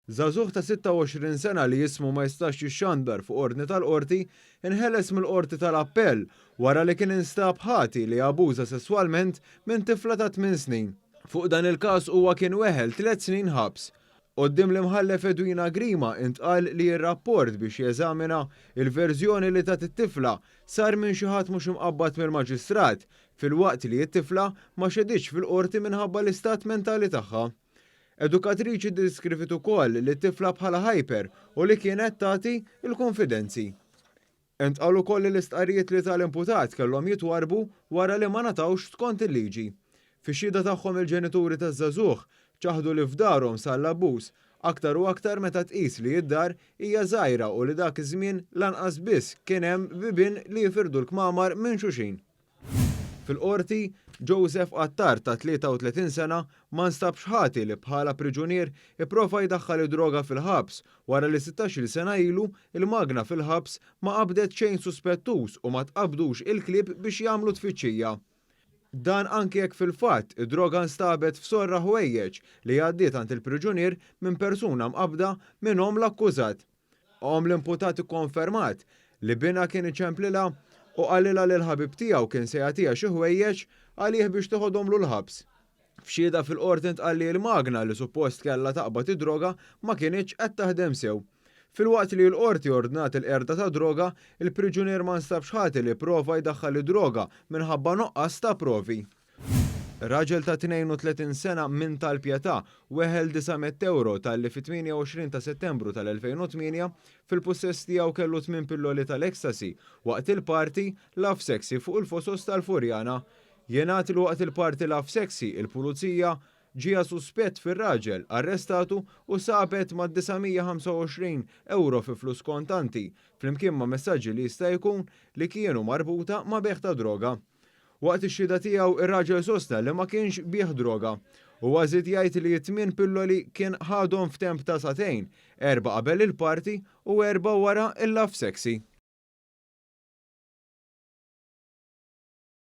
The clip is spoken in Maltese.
Żagħżugħ ta' 26 sena li jismu ma jistax jixxandar fuq ordni tal-qorti inħeles mill-qorti tal-appell wara li kien instab ħati li abuża sesswalment minn tifla ta' 8 snin. Fuq dan il-każ huwa kien weħel 3 snin ħabs. Qoddim l-imħallef Edwina Grima intqal li r-rapport biex jeżamina il-verżjoni li tat it-tifla sar minn xi ħadd mhux imqabbad mill-maġistrat filwaqt li t-tifla ma xeditx fil-qorti minħabba l-istat mentali tagħha. Edukatriċi diskrivit ukoll li t-tifla bħala hyper u li kienet tagħti il-konfidenzi. Intqal ukoll li l-istqarrijiet li tal-imputat kellhom jitwarbu wara li ma natawx skont il-liġi. Fix-xhieda tagħhom il-ġenituri taż-żagħżugħ ċaħdu li f'darhom sal-abbuż aktar u aktar meta tqis li d-dar hija żgħira u li dak iż-żmien lanqas biss kien hemm bibien li jifirdu l-kmamar minn xulxin. Fil-qorti, Joseph Attar ta' 33 sena ma nstabx ħati li bħala priġunier ipprova jdaħħal id-droga fil-ħabs wara li 16-il sena ilu il-magna fil-ħabs ma qabdet xejn suspettuż u ma tqabdux il-klieb biex jagħmlu tfittxija. Dan anke jekk fil-fatt id-droga nstabet f'sorra ħwejjeġ li għaddiet għand il-priġunier minn persuna mqabda minnhom l-akkużat. L-imputati konfermat li bina kien iċemplilha u qalilha li l-ħabib tiegħu kien se jagħtiha xi ħwejjeġ għalih biex toħodhom l-ħabs. F'xhieda fil-qorti ntqal li l-magna li suppost kellha taqbad id-droga ma kienx qed taħdem sew. Filwaqt li l-qorti ordnat il-qerda ta' droga, il-priġunier ma nstabx ħati li prova jdaħħal id-droga minħabba noqqas ta' provi. Raġel ta' 32 sena minn tal-Pjetà weħel 900 euro tal-li fit-28 ta' Settembru tal-2008 fil-possess tiegħu kellu 8 pilloli tal-ecstasy waqt il-parti Love Sexy fuq il-fosos tal-Furjana. Jingħad li waqt il-parti Love Sexy il-pulizija ġie suspett fir-raġel arrestatu u sabet ma' 925 euro fi flus kontanti flimkien ma' messaġġi li jista' jkun li kienu marbuta ma' beħ ta' droga. Waqt ix-xhieda tiegħu ir-raġel sosta li ma kienx bih droga u għażid jgħid li 8 pilloli kien ħadhom f'temp ta' satejn, 4 qabel il-parti u 4 wara il-Love Sexy.